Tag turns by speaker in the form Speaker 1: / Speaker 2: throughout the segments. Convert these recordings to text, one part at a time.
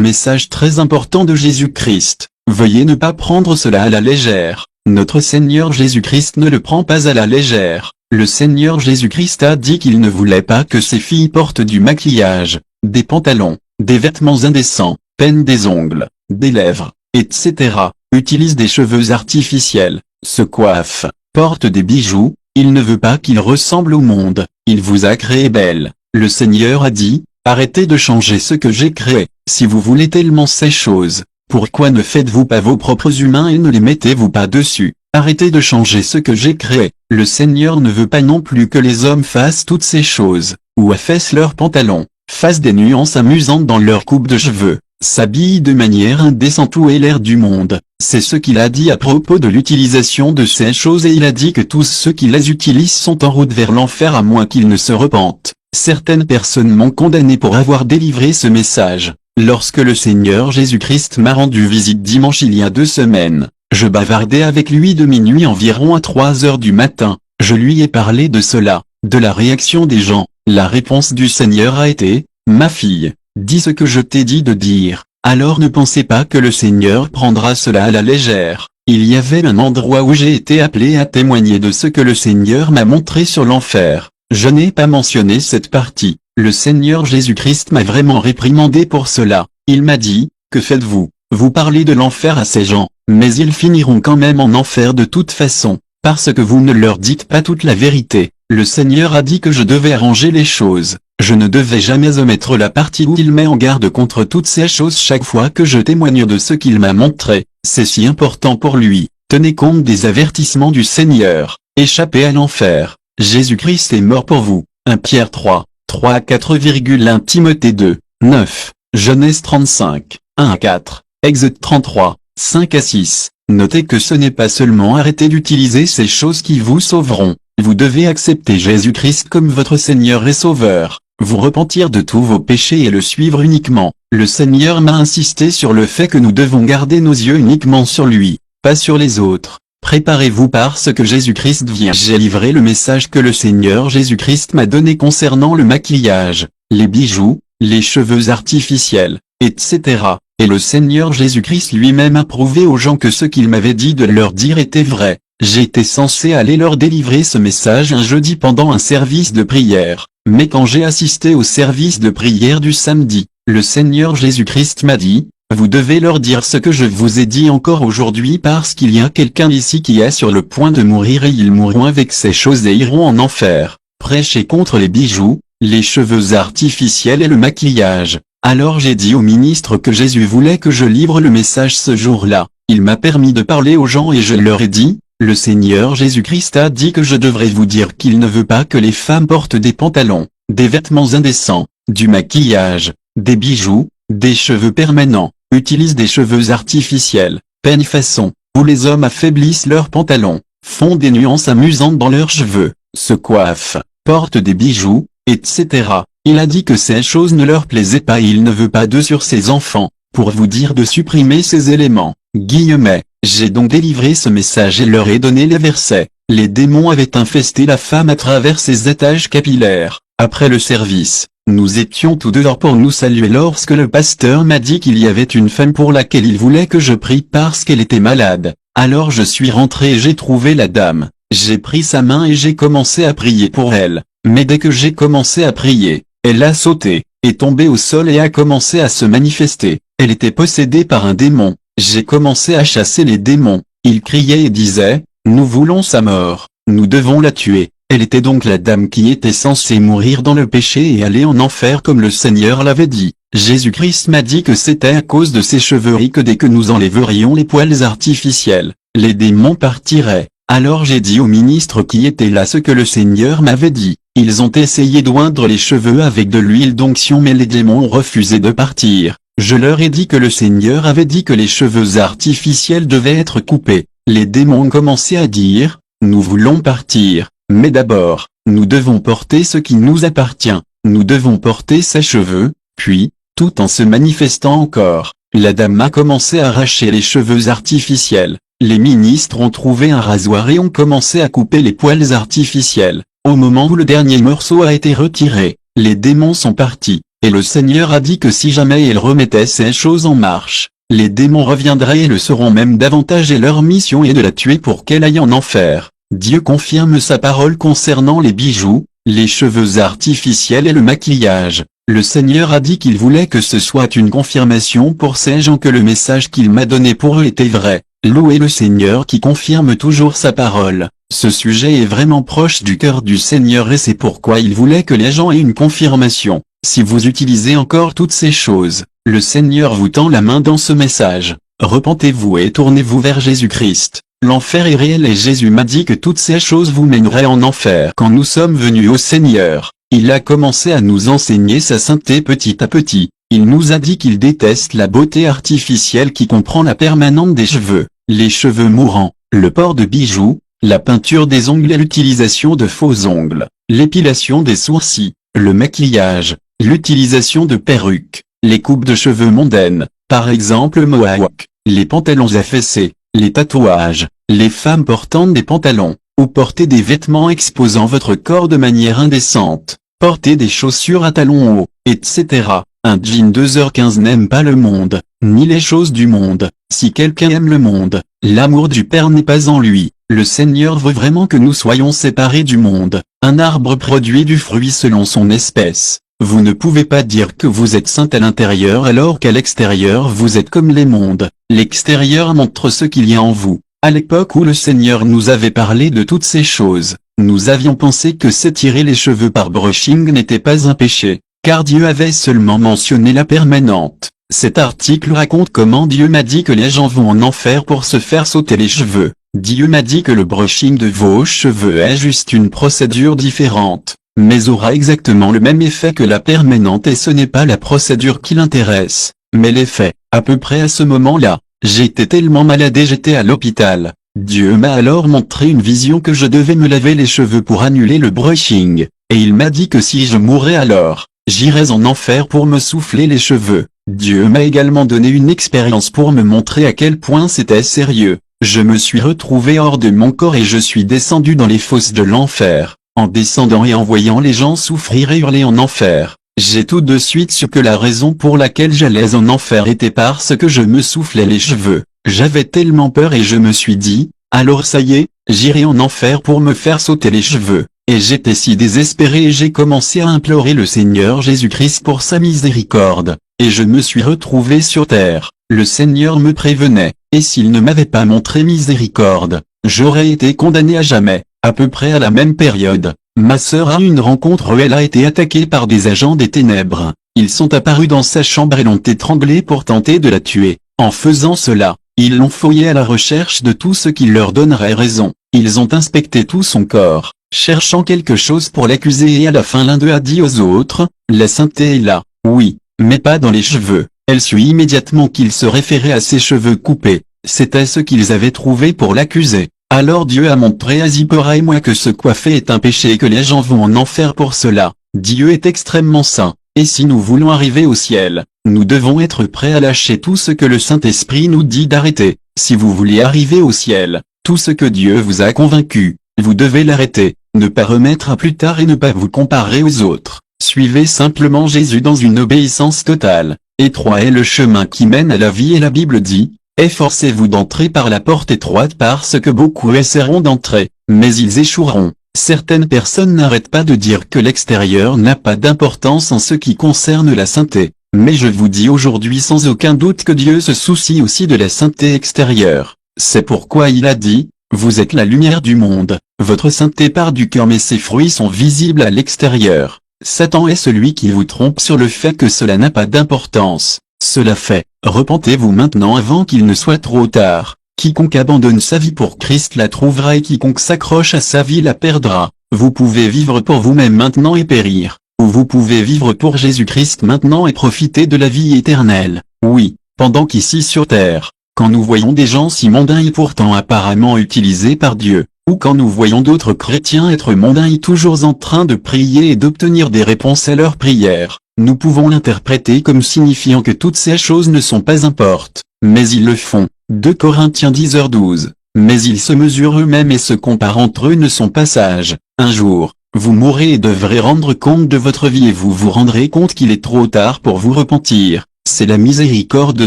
Speaker 1: Message très important de Jésus-Christ. Veuillez ne pas prendre cela à la légère. Notre Seigneur Jésus-Christ ne le prend pas à la légère. Le Seigneur Jésus-Christ a dit qu'il ne voulait pas que ses filles portent du maquillage, des pantalons, des vêtements indécents, peignent des ongles, des lèvres, etc. Utilisent des cheveux artificiels, se coiffent, portent des bijoux. Il ne veut pas qu'il ressemble au monde. Il vous a créé belle. Le Seigneur a dit, arrêtez de changer ce que j'ai créé. Si vous voulez tellement ces choses, pourquoi ne faites-vous pas vos propres humains et ne les mettez-vous pas dessus? Arrêtez de changer ce que j'ai créé. Le Seigneur ne veut pas non plus que les hommes fassent toutes ces choses, ou affaissent leurs pantalons, fassent des nuances amusantes dans leur coupe de cheveux, s'habillent de manière indécente ou aient l'air du monde. C'est ce qu'il a dit à propos de l'utilisation de ces choses et il a dit que tous ceux qui les utilisent sont en route vers l'enfer à moins qu'ils ne se repentent. Certaines personnes m'ont condamné pour avoir délivré ce message. Lorsque le Seigneur Jésus-Christ m'a rendu visite dimanche il y a 2 semaines, je bavardais avec lui de minuit environ à 3 heures du matin. Je lui ai parlé de cela, de la réaction des gens. La réponse du Seigneur a été, ma fille, dis ce que je t'ai dit de dire. Alors ne pensez pas que le Seigneur prendra cela à la légère. Il y avait un endroit où j'ai été appelé à témoigner de ce que le Seigneur m'a montré sur l'enfer. Je n'ai pas mentionné cette partie. Le Seigneur Jésus-Christ m'a vraiment réprimandé pour cela. Il m'a dit, que faites-vous? Vous parlez de l'enfer à ces gens, mais ils finiront quand même en enfer de toute façon, parce que vous ne leur dites pas toute la vérité. Le Seigneur a dit que je devais arranger les choses. Je ne devais jamais omettre la partie où il met en garde contre toutes ces choses chaque fois que je témoigne de ce qu'il m'a montré. C'est si important pour lui. Tenez compte des avertissements du Seigneur. Échappez à l'enfer. Jésus-Christ est mort pour vous. 1 Pierre 3, 3 à 4, 1 Timothée 2, 9, Genèse 35, 1 à 4, Exode 33, 5 à 6. Notez que ce n'est pas seulement arrêter d'utiliser ces choses qui vous sauveront. Vous devez accepter Jésus-Christ comme votre Seigneur et Sauveur, vous repentir de tous vos péchés et le suivre uniquement. Le Seigneur m'a insisté sur le fait que nous devons garder nos yeux uniquement sur lui, pas sur les autres. Préparez-vous parce que Jésus-Christ vient. J'ai livré le message que le Seigneur Jésus-Christ m'a donné concernant le maquillage, les bijoux, les cheveux artificiels, etc. Et le Seigneur Jésus-Christ lui-même a prouvé aux gens que ce qu'il m'avait dit de leur dire était vrai. J'étais censé aller leur délivrer ce message un jeudi pendant un service de prière, mais quand j'ai assisté au service de prière du samedi, le Seigneur Jésus-Christ m'a dit, vous devez leur dire ce que je vous ai dit encore aujourd'hui parce qu'il y a quelqu'un ici qui est sur le point de mourir et ils mourront avec ces choses et iront en enfer. Prêchez contre les bijoux, les cheveux artificiels et le maquillage. Alors j'ai dit au ministre que Jésus voulait que je livre le message ce jour-là. Il m'a permis de parler aux gens et je leur ai dit, le Seigneur Jésus-Christ a dit que je devrais vous dire qu'il ne veut pas que les femmes portent des pantalons, des vêtements indécents, du maquillage, des bijoux, des cheveux permanents, utilisent des cheveux artificiels, peignent façon, où les hommes affaiblissent leurs pantalons, font des nuances amusantes dans leurs cheveux, se coiffent, portent des bijoux, etc. Il a dit que ces choses ne leur plaisaient pas et il ne veut pas d'eux sur ses enfants, pour vous dire de supprimer ces éléments. Guillemets, j'ai donc délivré ce message et leur ai donné les versets. Les démons avaient infesté la femme à travers ses étages capillaires. Après le service, nous étions tous dehors pour nous saluer lorsque le pasteur m'a dit qu'il y avait une femme pour laquelle il voulait que je prie parce qu'elle était malade. Alors je suis rentré et j'ai trouvé la dame. J'ai pris sa main et j'ai commencé à prier pour elle. Mais dès que j'ai commencé à prier, elle a sauté, est tombée au sol et a commencé à se manifester. Elle était possédée par un démon. J'ai commencé à chasser les démons. Ils criaient et disaient, nous voulons sa mort, nous devons la tuer. Elle était donc la dame qui était censée mourir dans le péché et aller en enfer comme le Seigneur l'avait dit. Jésus-Christ m'a dit que c'était à cause de ses cheveux et que dès que nous enlèverions les poils artificiels, les démons partiraient. Alors j'ai dit au ministre qui était là ce que le Seigneur m'avait dit. Ils ont essayé d'oindre les cheveux avec de l'huile d'onction mais les démons ont refusé de partir. Je leur ai dit que le Seigneur avait dit que les cheveux artificiels devaient être coupés. Les démons ont commencé à dire, nous voulons partir, mais d'abord, nous devons porter ce qui nous appartient, nous devons porter ses cheveux, puis, tout en se manifestant encore, la dame a commencé à arracher les cheveux artificiels. Les ministres ont trouvé un rasoir et ont commencé à couper les poils artificiels. Au moment où le dernier morceau a été retiré, les démons sont partis. Et le Seigneur a dit que si jamais il remettait ces choses en marche, les démons reviendraient et le sauront même davantage et leur mission est de la tuer pour qu'elle aille en enfer. Dieu confirme sa parole concernant les bijoux, les cheveux artificiels et le maquillage. Le Seigneur a dit qu'il voulait que ce soit une confirmation pour ces gens que le message qu'il m'a donné pour eux était vrai. Louez le Seigneur qui confirme toujours sa parole. Ce sujet est vraiment proche du cœur du Seigneur et c'est pourquoi il voulait que les gens aient une confirmation. Si vous utilisez encore toutes ces choses, le Seigneur vous tend la main dans ce message. Repentez-vous et tournez-vous vers Jésus-Christ. L'enfer est réel et Jésus m'a dit que toutes ces choses vous mèneraient en enfer. Quand nous sommes venus au Seigneur, il a commencé à nous enseigner sa sainteté petit à petit. Il nous a dit qu'il déteste la beauté artificielle qui comprend la permanente des cheveux, les cheveux mourants, le port de bijoux, la peinture des ongles et l'utilisation de faux ongles, l'épilation des sourcils, le maquillage, l'utilisation de perruques, les coupes de cheveux mondaines, par exemple le mohawk, les pantalons affaissés, les tatouages, les femmes portant des pantalons, ou porter des vêtements exposant votre corps de manière indécente, porter des chaussures à talons hauts, etc. Un jean 2h15 n'aime pas le monde, ni les choses du monde. Si quelqu'un aime le monde, l'amour du Père n'est pas en lui. Le Seigneur veut vraiment que nous soyons séparés du monde. Un arbre produit du fruit selon son espèce. Vous ne pouvez pas dire que vous êtes saint à l'intérieur alors qu'à l'extérieur vous êtes comme les mondes. L'extérieur montre ce qu'il y a en vous. À l'époque où le Seigneur nous avait parlé de toutes ces choses, nous avions pensé que s'étirer les cheveux par brushing n'était pas un péché, car Dieu avait seulement mentionné la permanente. Cet article raconte comment Dieu m'a dit que les gens vont en enfer pour se faire sauter les cheveux. Dieu m'a dit que le brushing de vos cheveux est juste une procédure différente, mais aura exactement le même effet que la permanente et ce n'est pas la procédure qui l'intéresse, mais l'effet. À peu près à ce moment-là, j'étais tellement malade et j'étais à l'hôpital. Dieu m'a alors montré une vision que je devais me laver les cheveux pour annuler le brushing, et il m'a dit que si je mourais alors, j'irais en enfer pour me souffler les cheveux. Dieu m'a également donné une expérience pour me montrer à quel point c'était sérieux. Je me suis retrouvé hors de mon corps et je suis descendu dans les fosses de l'enfer. En descendant et en voyant les gens souffrir et hurler en enfer, j'ai tout de suite su que la raison pour laquelle j'allais en enfer était parce que je me soufflais les cheveux. J'avais tellement peur et je me suis dit, alors ça y est, j'irai en enfer pour me faire sauter les cheveux. Et j'étais si désespéré et j'ai commencé à implorer le Seigneur Jésus-Christ pour sa miséricorde. Et je me suis retrouvé sur terre. Le Seigneur me prévenait, et s'il ne m'avait pas montré miséricorde, j'aurais été condamné à jamais. À peu près à la même période, ma sœur a eu une rencontre où elle a été attaquée par des agents des ténèbres. Ils sont apparus dans sa chambre et l'ont étranglée pour tenter de la tuer. En faisant cela, ils l'ont fouillée à la recherche de tout ce qui leur donnerait raison. Ils ont inspecté tout son corps, cherchant quelque chose pour l'accuser et à la fin l'un d'eux a dit aux autres, « La sainteté est là, oui, mais pas dans les cheveux. » Elle sut immédiatement qu'il se référait à ses cheveux coupés. C'était ce qu'ils avaient trouvé pour l'accuser. Alors Dieu a montré à Zipporah et moi que se coiffer est un péché et que les gens vont en enfer pour cela. Dieu est extrêmement saint, et si nous voulons arriver au ciel, nous devons être prêts à lâcher tout ce que le Saint-Esprit nous dit d'arrêter. Si vous voulez arriver au ciel, tout ce que Dieu vous a convaincu, vous devez l'arrêter, ne pas remettre à plus tard et ne pas vous comparer aux autres. Suivez simplement Jésus dans une obéissance totale. Étroit est le chemin qui mène à la vie et la Bible dit, efforcez-vous d'entrer par la porte étroite parce que beaucoup essaieront d'entrer, mais ils échoueront. Certaines personnes n'arrêtent pas de dire que l'extérieur n'a pas d'importance en ce qui concerne la sainteté, mais je vous dis aujourd'hui sans aucun doute que Dieu se soucie aussi de la sainteté extérieure. C'est pourquoi il a dit, vous êtes la lumière du monde, votre sainteté part du cœur mais ses fruits sont visibles à l'extérieur. Satan est celui qui vous trompe sur le fait que cela n'a pas d'importance. Cela fait, repentez-vous maintenant avant qu'il ne soit trop tard. Quiconque abandonne sa vie pour Christ la trouvera et quiconque s'accroche à sa vie la perdra. Vous pouvez vivre pour vous-même maintenant et périr, ou vous pouvez vivre pour Jésus-Christ maintenant et profiter de la vie éternelle. Oui, pendant qu'ici sur terre, quand nous voyons des gens si mondains et pourtant apparemment utilisés par Dieu, ou quand nous voyons d'autres chrétiens être mondains et toujours en train de prier et d'obtenir des réponses à leurs prières, nous pouvons l'interpréter comme signifiant que toutes ces choses ne sont pas importantes, mais ils le font. 2 Corinthiens 10h12. Mais ils se mesurent eux-mêmes et se comparent entre eux ne sont pas sages. Un jour, Vous mourrez et devrez rendre compte de votre vie et vous vous rendrez compte qu'il est trop tard pour vous repentir. C'est la miséricorde de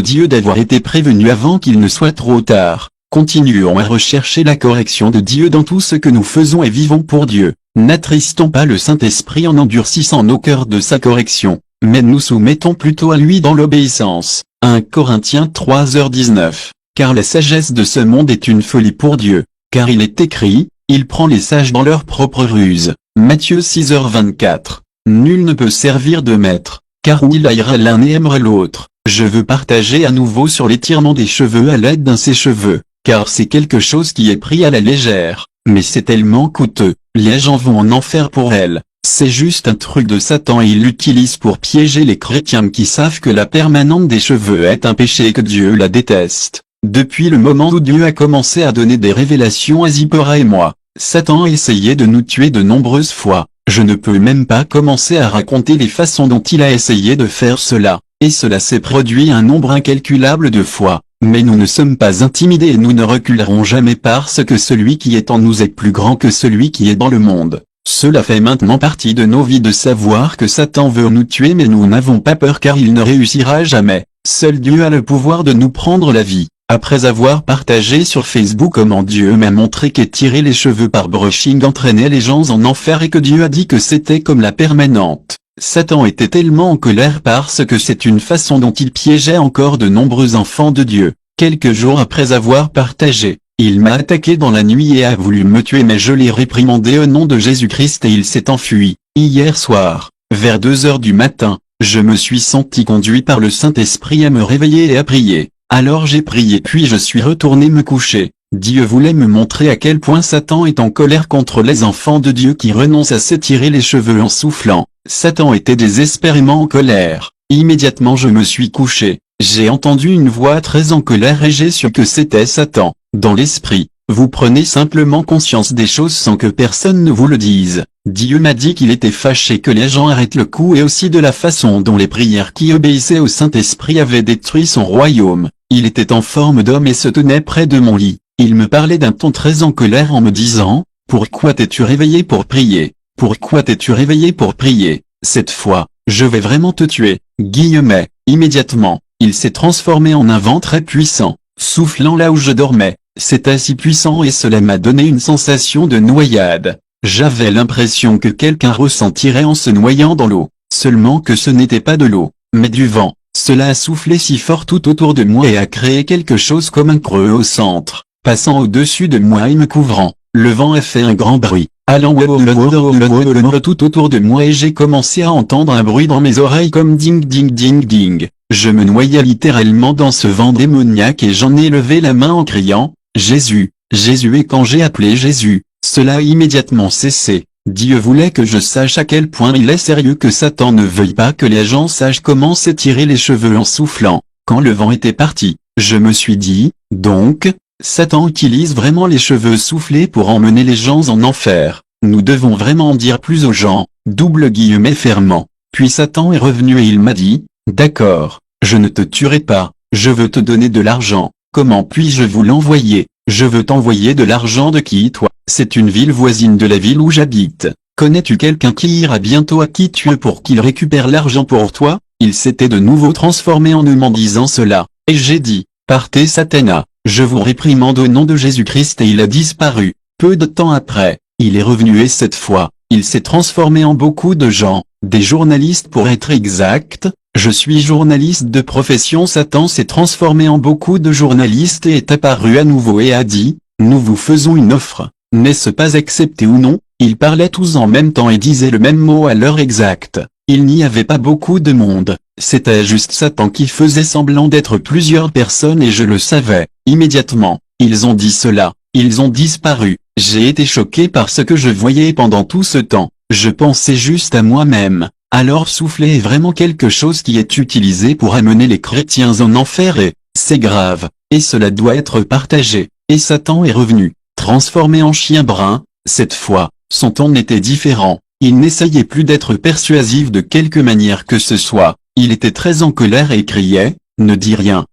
Speaker 1: Dieu d'avoir été prévenu avant qu'il ne soit trop tard. Continuons à rechercher la correction de Dieu dans tout ce que nous faisons et vivons pour Dieu. N'attristons pas le Saint-Esprit en endurcissant nos cœurs de sa correction, mais nous soumettons plutôt à lui dans l'obéissance. 1 Corinthiens 3h19. Car la sagesse de ce monde est une folie pour Dieu. Car il est écrit, il prend les sages dans leur propre ruse. Matthieu 6h24. Nul ne peut servir de maître, car ou il haïra l'un et aimerait l'autre. Je veux partager à nouveau sur l'étirement des cheveux à l'aide d'un sèche-cheveux, car c'est quelque chose qui est pris à la légère, mais c'est tellement coûteux. Les gens vont en enfer pour elle. C'est juste un truc de Satan et il l'utilise pour piéger les chrétiens qui savent que la permanente des cheveux est un péché et que Dieu la déteste. Depuis le moment où Dieu a commencé à donner des révélations à Zipporah et moi, Satan a essayé de nous tuer de nombreuses fois. Je ne peux même pas commencer à raconter les façons dont il a essayé de faire cela, et cela s'est produit un nombre incalculable de fois. Mais nous ne sommes pas intimidés et nous ne reculerons jamais parce que celui qui est en nous est plus grand que celui qui est dans le monde. Cela fait maintenant partie de nos vies de savoir que Satan veut nous tuer mais nous n'avons pas peur car il ne réussira jamais. Seul Dieu a le pouvoir de nous prendre la vie. Après avoir partagé sur Facebook comment Dieu m'a montré qu'étirer les cheveux par brushing entraînait les gens en enfer et que Dieu a dit que c'était comme la permanente, Satan était tellement en colère parce que c'est une façon dont il piégeait encore de nombreux enfants de Dieu. Quelques jours après avoir partagé, il m'a attaqué dans la nuit et a voulu me tuer mais je l'ai réprimandé au nom de Jésus-Christ et il s'est enfui. Hier soir, vers 2h du matin, je me suis senti conduit par le Saint-Esprit à me réveiller et à prier. Alors j'ai prié puis je suis retourné me coucher. Dieu voulait me montrer à quel point Satan est en colère contre les enfants de Dieu qui renoncent à s'étirer les cheveux en soufflant. Satan était désespérément en colère. Immédiatement je me suis couché. J'ai entendu une voix très en colère et j'ai su que c'était Satan. Dans l'esprit, vous prenez simplement conscience des choses sans que personne ne vous le dise. Dieu m'a dit qu'il était fâché que les gens arrêtent le coup et aussi de la façon dont les prières qui obéissaient au Saint-Esprit avaient détruit son royaume. Il était en forme d'homme et se tenait près de mon lit. Il me parlait d'un ton très en colère en me disant, « Pourquoi t'es-tu réveillé pour prier? Pourquoi t'es-tu réveillé pour prier? Cette fois, je vais vraiment te tuer. » Guillemets. Immédiatement, il s'est transformé en un vent très puissant, soufflant là où je dormais. C'était si puissant et cela m'a donné une sensation de noyade. J'avais l'impression que quelqu'un ressentirait en se noyant dans l'eau, seulement que ce n'était pas de l'eau, mais du vent. Cela a soufflé si fort tout autour de moi et a créé quelque chose comme un creux au centre, passant au-dessus de moi et me couvrant. Le vent a fait un grand bruit, allant tout autour de moi et j'ai commencé à entendre un bruit dans mes oreilles comme ding ding ding ding. Je me noyais littéralement dans ce vent démoniaque et j'en ai levé la main en criant, « Jésus, Jésus » et quand j'ai appelé Jésus, cela a immédiatement cessé. Dieu voulait que je sache à quel point il est sérieux que Satan ne veuille pas que les gens sachent comment s'étirer les cheveux en soufflant. Quand le vent était parti, je me suis dit, donc, Satan utilise vraiment les cheveux soufflés pour emmener les gens en enfer. Nous devons vraiment en dire plus aux gens, double guillemets fermant. Puis Satan est revenu et il m'a dit, d'accord, je ne te tuerai pas, je veux te donner de l'argent. Comment puis-je vous l'envoyer? Je veux t'envoyer de l'argent de qui toi? C'est une ville voisine de la ville où j'habite. Connais-tu quelqu'un qui ira bientôt à qui tu es pour qu'il récupère l'argent pour toi? Il s'était de nouveau transformé en eux m'en disant cela, et j'ai dit, partez Satana, je vous réprimande au nom de Jésus-Christ et il a disparu. Peu de temps après, il est revenu et cette fois, il s'est transformé en beaucoup de gens, des journalistes pour être exact. Je suis journaliste de profession. Satan s'est transformé en beaucoup de journalistes et est apparu à nouveau et a dit, nous vous faisons une offre, n'est-ce pas accepté ou non? Ils parlaient tous en même temps et disaient le même mot à l'heure exacte. Il n'y avait pas beaucoup de monde, c'était juste Satan qui faisait semblant d'être plusieurs personnes et je le savais. Immédiatement, ils ont dit cela, ils ont disparu. J'ai été choqué par ce que je voyais pendant tout ce temps, je pensais juste à moi-même. Alors souffler est vraiment quelque chose qui est utilisé pour amener les chrétiens en enfer et, c'est grave, et cela doit être partagé. Et Satan est revenu, transformé en chien brun, cette fois, son ton était différent, il n'essayait plus d'être persuasif de quelque manière que ce soit, il était très en colère et criait, ne dis rien,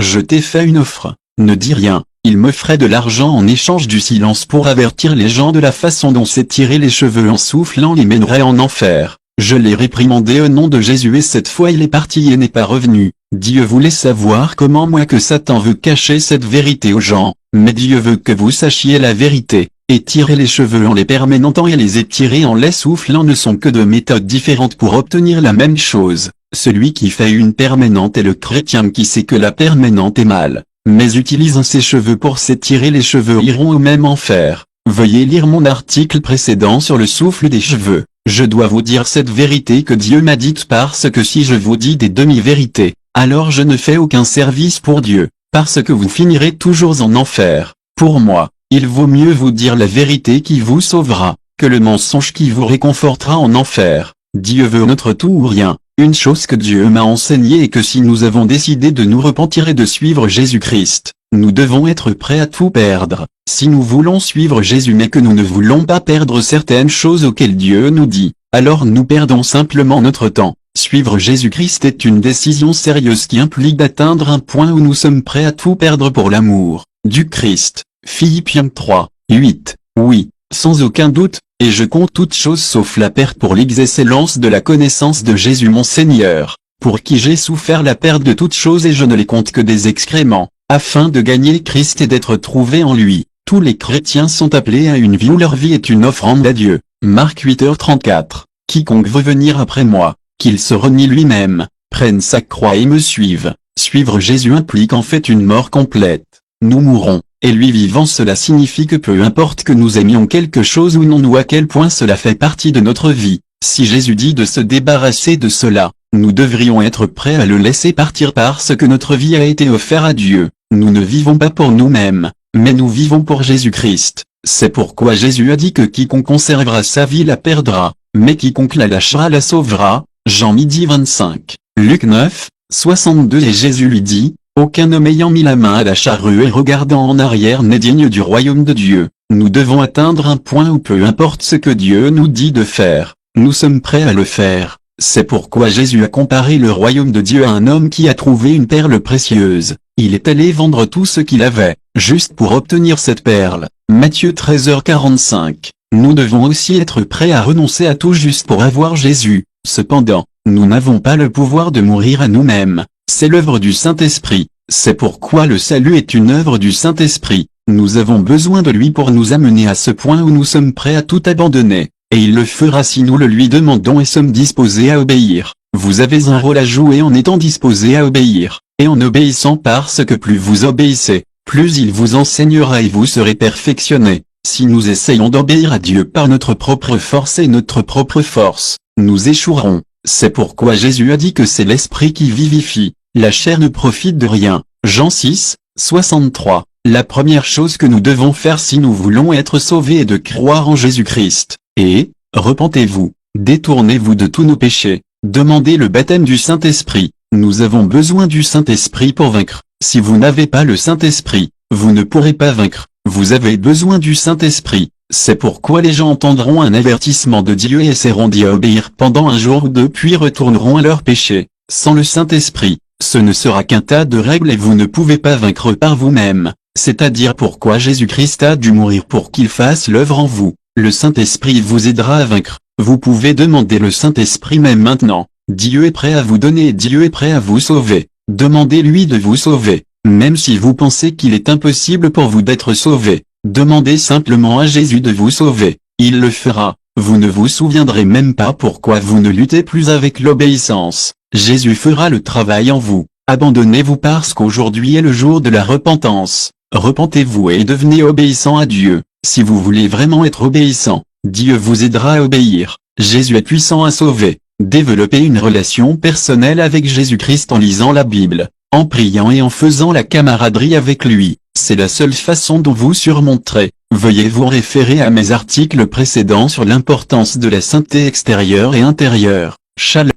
Speaker 1: je t'ai fait une offre, ne dis rien. il m'offrait de l'argent en échange du silence pour avertir les gens de la façon dont s'étirer les cheveux en soufflant les mènerait en enfer. Je l'ai réprimandé au nom de Jésus et cette fois il est parti et n'est pas revenu. Dieu voulait savoir comment moi que Satan veut cacher cette vérité aux gens, mais Dieu veut que vous sachiez la vérité. Étirer les cheveux en les permanentant et les étirer en les soufflant ne sont que deux méthodes différentes pour obtenir la même chose. Celui qui fait une permanente est le chrétien qui sait que la permanente est mal, mais utilise ses cheveux pour s'étirer les cheveux iront au même enfer. Veuillez lire mon article précédent sur le souffle des cheveux. Je dois vous dire cette vérité que Dieu m'a dite parce que si je vous dis des demi-vérités, alors je ne fais aucun service pour Dieu, parce que vous finirez toujours en enfer. Pour moi, il vaut mieux vous dire la vérité qui vous sauvera, que le mensonge qui vous réconfortera en enfer. Dieu veut notre tout ou rien. Une chose que Dieu m'a enseignée est que si nous avons décidé de nous repentir et de suivre Jésus-Christ, nous devons être prêts à tout perdre. Si nous voulons suivre Jésus mais que nous ne voulons pas perdre certaines choses auxquelles Dieu nous dit, alors nous perdons simplement notre temps. Suivre Jésus-Christ est une décision sérieuse qui implique d'atteindre un point où nous sommes prêts à tout perdre pour l'amour du Christ. Philippiens 3, 8. Oui, sans aucun doute, et je compte toutes choses sauf la perte pour l'excellence de la connaissance de Jésus mon Seigneur, pour qui j'ai souffert la perte de toutes choses et je ne les compte que des excréments, afin de gagner Christ et d'être trouvé en lui. Tous les chrétiens sont appelés à une vie où leur vie est une offrande à Dieu. Marc 8h34. Quiconque veut venir après moi, qu'il se renie lui-même, prenne sa croix et me suive. Suivre Jésus implique en fait une mort complète. Nous mourrons, et lui vivant cela signifie que peu importe que nous aimions quelque chose ou non ou à quel point cela fait partie de notre vie, si Jésus dit de se débarrasser de cela, nous devrions être prêts à le laisser partir parce que notre vie a été offerte à Dieu. Nous ne vivons pas pour nous-mêmes, mais nous vivons pour Jésus-Christ. C'est pourquoi Jésus a dit que quiconque conservera sa vie la perdra, mais quiconque la lâchera la sauvera. Jean 12:25. Luc 9, 62. Et Jésus lui dit, aucun homme ayant mis la main à la charrue et regardant en arrière n'est digne du royaume de Dieu. Nous devons atteindre un point où peu importe ce que Dieu nous dit de faire, nous sommes prêts à le faire. C'est pourquoi Jésus a comparé le royaume de Dieu à un homme qui a trouvé une perle précieuse. Il est allé vendre tout ce qu'il avait, juste pour obtenir cette perle. Matthieu 13h45. Nous devons aussi être prêts à renoncer à tout juste pour avoir Jésus. Cependant, nous n'avons pas le pouvoir de mourir à nous-mêmes. C'est l'œuvre du Saint-Esprit. C'est pourquoi le salut est une œuvre du Saint-Esprit. Nous avons besoin de lui pour nous amener à ce point où nous sommes prêts à tout abandonner. Et il le fera si nous le lui demandons et sommes disposés à obéir. Vous avez un rôle à jouer en étant disposés à obéir, et en obéissant parce que plus vous obéissez, plus il vous enseignera et vous serez perfectionnés. Si nous essayons d'obéir à Dieu par notre propre force et notre propre force, nous échouerons. C'est pourquoi Jésus a dit que c'est l'esprit qui vivifie, la chair ne profite de rien. Jean 6, 63. La première chose que nous devons faire si nous voulons être sauvés est de croire en Jésus-Christ. Et, repentez-vous, détournez-vous de tous nos péchés, demandez le baptême du Saint-Esprit. Nous avons besoin du Saint-Esprit pour vaincre. Si vous n'avez pas le Saint-Esprit, vous ne pourrez pas vaincre. Vous avez besoin du Saint-Esprit. C'est pourquoi les gens entendront un avertissement de Dieu et essaieront d'y obéir pendant un jour ou deux puis retourneront à leurs péchés. Sans le Saint-Esprit, ce ne sera qu'un tas de règles et vous ne pouvez pas vaincre par vous-même. C'est-à-dire pourquoi Jésus-Christ a dû mourir pour qu'il fasse l'œuvre en vous. Le Saint-Esprit vous aidera à vaincre. Vous pouvez demander le Saint-Esprit même maintenant. Dieu est prêt à vous donner et Dieu est prêt à vous sauver. Demandez-lui de vous sauver. Même si vous pensez qu'il est impossible pour vous d'être sauvé, demandez simplement à Jésus de vous sauver. Il le fera. Vous ne vous souviendrez même pas pourquoi vous ne luttez plus avec l'obéissance. Jésus fera le travail en vous. Abandonnez-vous parce qu'aujourd'hui est le jour de la repentance. Repentez-vous et devenez obéissant à Dieu. Si vous voulez vraiment être obéissant, Dieu vous aidera à obéir. Jésus est puissant à sauver. Développez une relation personnelle avec Jésus-Christ en lisant la Bible, en priant et en faisant la camaraderie avec lui. C'est la seule façon dont vous surmonterez. Veuillez vous référer à mes articles précédents sur l'importance de la sainteté extérieure et intérieure. Shalom.